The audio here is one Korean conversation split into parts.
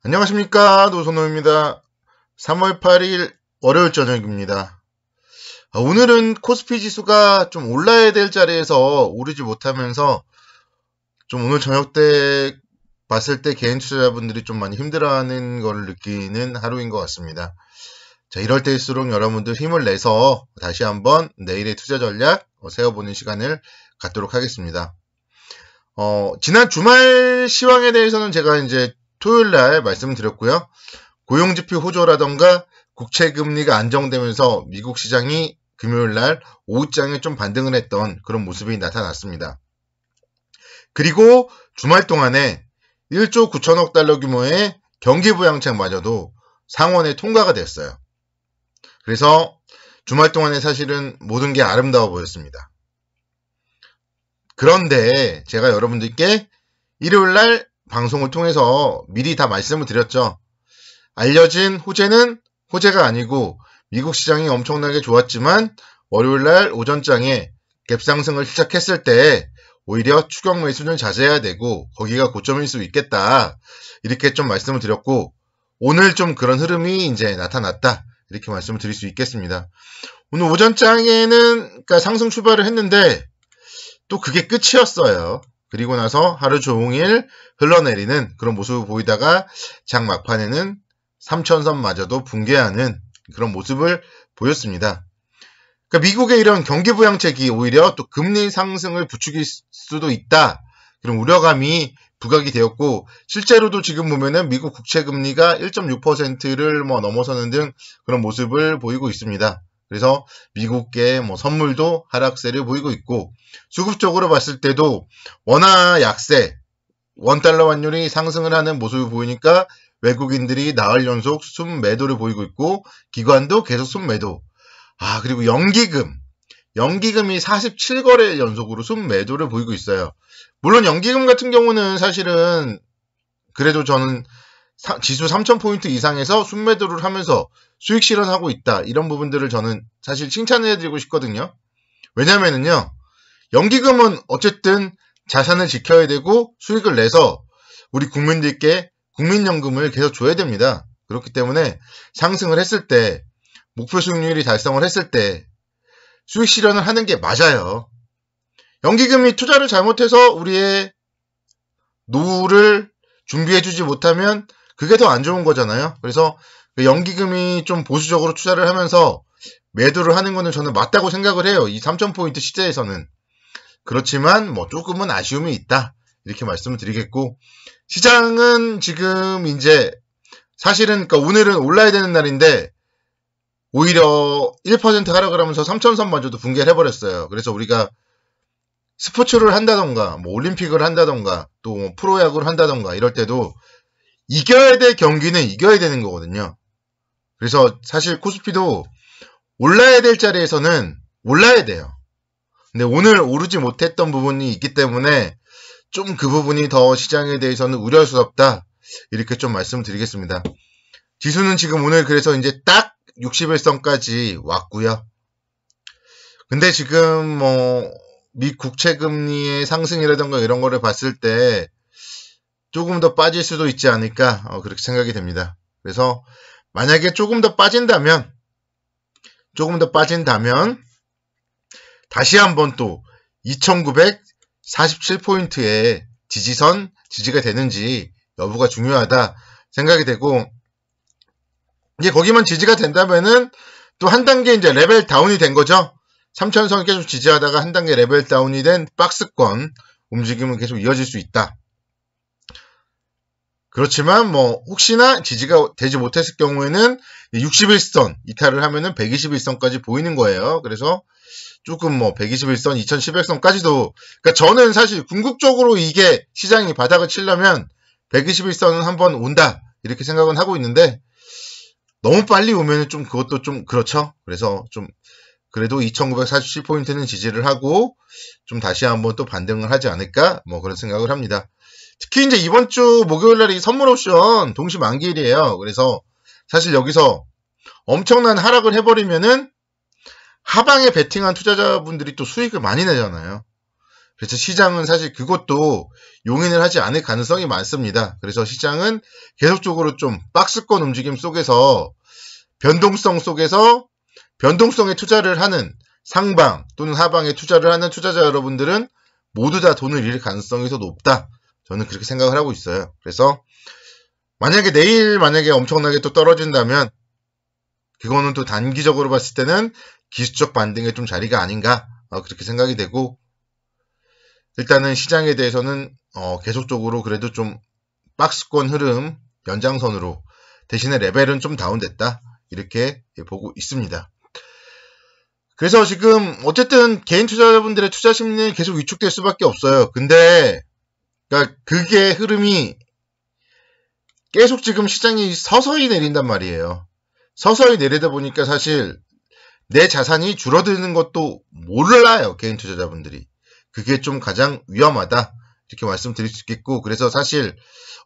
안녕하십니까, 노선호입니다. 3월 8일 월요일 저녁입니다. 오늘은 코스피 지수가 좀 올라야 될 자리에서 오르지 못하면서 좀 오늘 저녁 때 봤을 때 개인 투자자분들이 좀 많이 힘들어하는 걸 느끼는 하루인 것 같습니다. 자, 이럴 때일수록 여러분들 힘을 내서 다시 한번 내일의 투자 전략 세워보는 시간을 갖도록 하겠습니다. 지난 주말 시황에 대해서는 제가 이제 토요일날 말씀드렸고요. 고용지표 호조라던가 국채금리가 안정되면서 미국 시장이 금요일날 오후장에 좀 반등을 했던 그런 모습이 나타났습니다. 그리고 주말 동안에 1조 9천억 달러 규모의 경기부양책마저도 상원에 통과가 됐어요. 그래서 주말 동안에 사실은 모든 게 아름다워 보였습니다. 그런데 제가 여러분들께 일요일날 방송을 통해서 미리 다 말씀을 드렸죠. 알려진 호재는 호재가 아니고 미국 시장이 엄청나게 좋았지만 월요일날 오전장에 갭상승을 시작했을 때 오히려 추격 매수는 자제해야 되고 거기가 고점일 수 있겠다. 이렇게 좀 말씀을 드렸고 오늘 좀 그런 흐름이 이제 나타났다. 이렇게 말씀을 드릴 수 있겠습니다. 오늘 오전장에는 그러니까 상승 출발을 했는데 또 그게 끝이었어요. 그리고 나서 하루 종일 흘러내리는 그런 모습을 보이다가 장 막판에는 3천선마저도 붕괴하는 그런 모습을 보였습니다. 그러니까 미국의 이런 경기부양책이 오히려 또 금리 상승을 부추길 수도 있다. 그런 우려감이 부각이 되었고 실제로도 지금 보면은 미국 국채금리가 1.6%를 넘어서는 등 그런 모습을 보이고 있습니다. 그래서 미국계 선물도 하락세를 보이고 있고 수급적으로 봤을 때도 원화 약세, 원달러 환율이 상승을 하는 모습을 보이니까 외국인들이 나흘 연속 순매도를 보이고 있고 기관도 계속 순매도. 그리고 연기금이 47거래 연속으로 순매도를 보이고 있어요. 물론 연기금 같은 경우는 사실은 그래도 저는 지수 3000포인트 이상에서 순매도를 하면서 수익 실현하고 있다. 이런 부분들을 저는 사실 칭찬을 해드리고 싶거든요. 왜냐면은요, 연기금은 어쨌든 자산을 지켜야 되고 수익을 내서 우리 국민들께 국민연금을 계속 줘야 됩니다. 그렇기 때문에 상승을 했을 때, 목표 수익률이 달성을 했을 때 수익 실현을 하는 게 맞아요. 연기금이 투자를 잘못해서 우리의 노후를 준비해주지 못하면 그게 더 안 좋은 거잖아요. 그래서 연기금이 좀 보수적으로 투자를 하면서 매도를 하는 거는 저는 맞다고 생각을 해요. 이 3000포인트 시대에서는. 그렇지만 조금은 아쉬움이 있다. 이렇게 말씀을 드리겠고 시장은 지금 이제 사실은 그러니까 오늘은 올라야 되는 날인데 오히려 1% 하락을 하면서 3000선마저도 붕괴를 해버렸어요. 그래서 우리가 스포츠를 한다던가 올림픽을 한다던가 또 프로야구를 한다던가 이럴 때도 이겨야 될 경기는 이겨야 되는 거거든요. 그래서 사실 코스피도 올라야 될 자리에서는 올라야 돼요. 근데 오늘 오르지 못했던 부분이 있기 때문에 좀 그 부분이 더 시장에 대해서는 우려스럽다. 이렇게 좀 말씀드리겠습니다. 지수는 지금 오늘 그래서 이제 딱 61선까지 왔고요. 근데 지금 미 국채금리의 상승이라던가 이런 거를 봤을 때 조금 더 빠질 수도 있지 않을까 그렇게 생각이 됩니다. 그래서 만약에 조금 더 빠진다면 다시 한번 또 2947포인트의 지지가 되는지 여부가 중요하다 생각이 되고 이제 거기만 지지가 된다면은 또 한 단계 이제 레벨 다운이 된 거죠. 3000선 계속 지지하다가 한 단계 레벨 다운이 된 박스권 움직임은 계속 이어질 수 있다. 그렇지만 혹시나 지지가 되지 못했을 경우에는 61선 이탈을 하면은 121선까지 보이는 거예요. 그래서 조금 121선, 2110선까지도 그러니까 저는 사실 궁극적으로 이게 시장이 바닥을 치려면 121선은 한번 온다. 이렇게 생각은 하고 있는데 너무 빨리 오면은 좀 그것도 좀 그렇죠. 그래서 좀 그래도 2947포인트는 지지를 하고 좀 다시 한번 또 반등을 하지 않을까? 그런 생각을 합니다. 특히 이제 이번 주 목요일 날이 선물 옵션 동시 만기일이에요. 그래서 사실 여기서 엄청난 하락을 해버리면은 하방에 베팅한 투자자분들이 또 수익을 많이 내잖아요. 그래서 시장은 사실 그것도 용인을 하지 않을 가능성이 많습니다. 그래서 시장은 계속적으로 좀 박스권 움직임 속에서 변동성 속에서 변동성에 투자를 하는 상방 또는 하방에 투자를 하는 투자자 여러분들은 모두 다 돈을 잃을 가능성이 더 높다. 저는 그렇게 생각을 하고 있어요. 그래서 만약에 내일 엄청나게 또 떨어진다면 그거는 또 단기적으로 봤을 때는 기술적 반등의 좀 자리가 아닌가 그렇게 생각이 되고 일단은 시장에 대해서는 계속적으로 그래도 좀 박스권 흐름 연장선으로 대신에 레벨은 좀 다운됐다 이렇게 보고 있습니다. 그래서 지금 어쨌든 개인 투자자분들의 투자 심리는 계속 위축될 수밖에 없어요. 근데 그러니까 그게 흐름이 계속 지금 시장이 서서히 내린단 말이에요. 서서히 내리다 보니까 사실 내 자산이 줄어드는 것도 몰라요. 개인 투자자분들이. 그게 좀 가장 위험하다. 이렇게 말씀드릴 수 있겠고 그래서 사실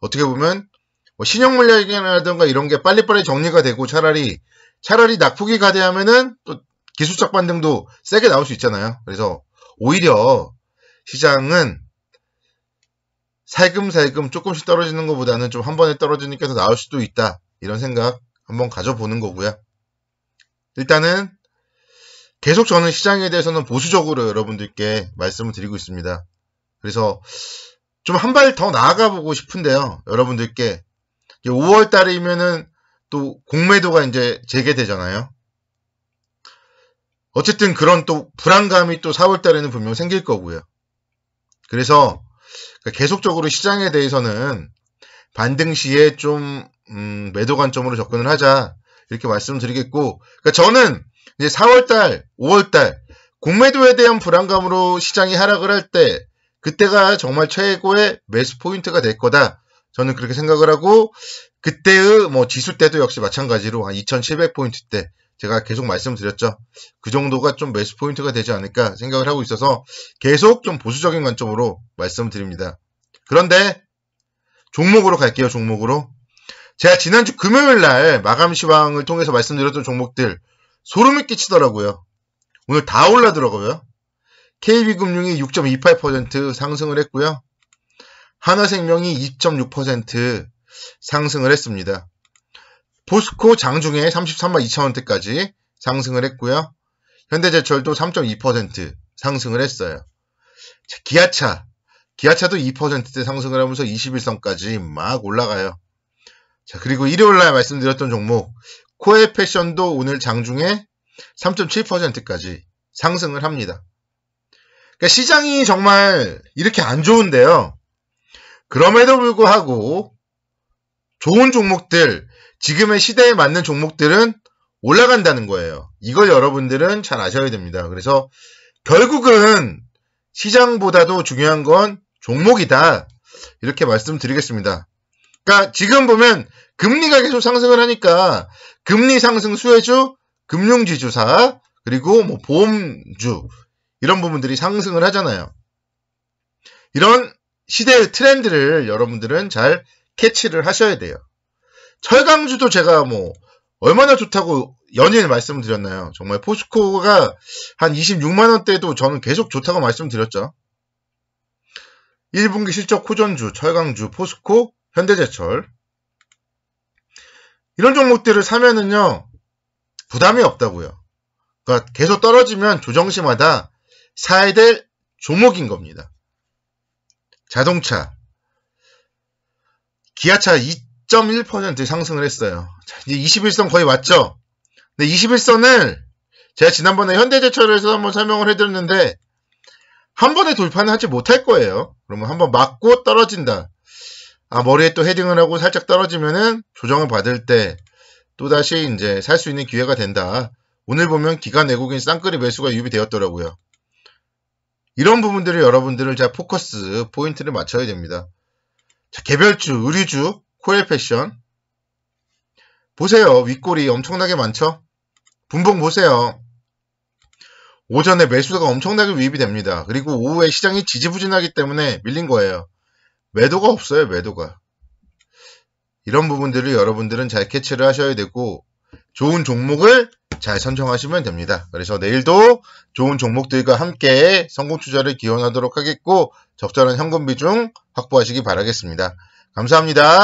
어떻게 보면 뭐 신용 물량이라든가 이런 게 빨리빨리 정리가 되고 차라리 낙폭이 가대하면은 또 기술적 반등도 세게 나올 수 있잖아요. 그래서 오히려 시장은 살금살금 조금씩 떨어지는 것보다는 좀 한 번에 떨어지니까 더 나을 수도 있다. 이런 생각 한번 가져보는 거고요. 일단은 계속 저는 시장에 대해서는 보수적으로 여러분들께 말씀을 드리고 있습니다. 그래서 좀 한 발 더 나아가 보고 싶은데요. 여러분들께 5월 달이면은 또 공매도가 이제 재개되잖아요. 어쨌든 그런 또 불안감이 또 4월 달에는 분명 생길 거고요. 그래서 계속적으로 시장에 대해서는 반등 시에 좀 매도 관점으로 접근을 하자 이렇게 말씀드리겠고 그러니까 저는 이제 4월달, 5월달 공매도에 대한 불안감으로 시장이 하락을 할 때 그때가 정말 최고의 매수 포인트가 될 거다. 저는 그렇게 생각을 하고 그때의 뭐 지수 때도 역시 마찬가지로 한 2700포인트 때 제가 계속 말씀드렸죠. 그 정도가 좀 매수 포인트가 되지 않을까 생각을 하고 있어서 계속 좀 보수적인 관점으로 말씀드립니다. 그런데 종목으로 갈게요. 종목으로. 제가 지난주 금요일 날 마감 시황을 통해서 말씀드렸던 종목들 소름이 끼치더라고요. 오늘 다 올라들어가고요. KB금융이 6.28% 상승을 했고요. 하나생명이 2.6% 상승을 했습니다. 포스코 장중에 33만 2천원대까지 상승을 했고요. 현대제철도 3.2% 상승을 했어요. 기아차도 2%대 상승을 하면서 21선까지 막 올라가요. 자, 그리고 일요일날 말씀드렸던 종목 코에패션도 오늘 장중에 3.7%까지 상승을 합니다. 그러니까 시장이 정말 이렇게 안 좋은데요. 그럼에도 불구하고 좋은 종목들, 지금의 시대에 맞는 종목들은 올라간다는 거예요. 이걸 여러분들은 잘 아셔야 됩니다. 그래서 결국은 시장보다도 중요한 건 종목이다. 이렇게 말씀드리겠습니다. 그러니까 지금 보면 금리가 계속 상승을 하니까 금리 상승 수혜주, 금융지주사, 그리고 뭐 보험주 이런 부분들이 상승을 하잖아요. 이런 시대의 트렌드를 여러분들은 잘 캐치를 하셔야 돼요. 철강주도 제가 뭐 얼마나 좋다고 연일 말씀드렸나요? 정말 포스코가 한 26만원대도 저는 계속 좋다고 말씀드렸죠. 1분기 실적 호전주, 철강주, 포스코, 현대제철 이런 종목들을 사면은요 부담이 없다고요. 그러니까 계속 떨어지면 조정시마다 사야 될 종목인 겁니다. 자동차 기아차 2.1% 상승을 했어요. 자, 이제 21선 거의 왔죠? 근데 21선을 제가 지난번에 현대제철에서 한번 설명을 해드렸는데 한 번에 돌파는 하지 못할 거예요. 그러면 한번 맞고 떨어진다. 머리에 또 헤딩을 하고 살짝 떨어지면은 조정을 받을 때 또다시 이제 살 수 있는 기회가 된다. 오늘 보면 기관 외국인 쌍끌이 매수가 유입이 되었더라고요. 이런 부분들을 여러분들을 잘 포커스, 포인트를 맞춰야 됩니다. 자, 개별주, 의류주, 코엘패션. 보세요. 윗골이 엄청나게 많죠? 분봉 보세요. 오전에 매수가 엄청나게 유입이 됩니다. 그리고 오후에 시장이 지지부진하기 때문에 밀린 거예요. 매도가 없어요. 매도가. 이런 부분들을 여러분들은 잘 캐치를 하셔야 되고 좋은 종목을 잘 선정하시면 됩니다. 그래서 내일도 좋은 종목들과 함께 성공 투자를 기원하도록 하겠고 적절한 현금 비중 확보하시기 바라겠습니다. 감사합니다.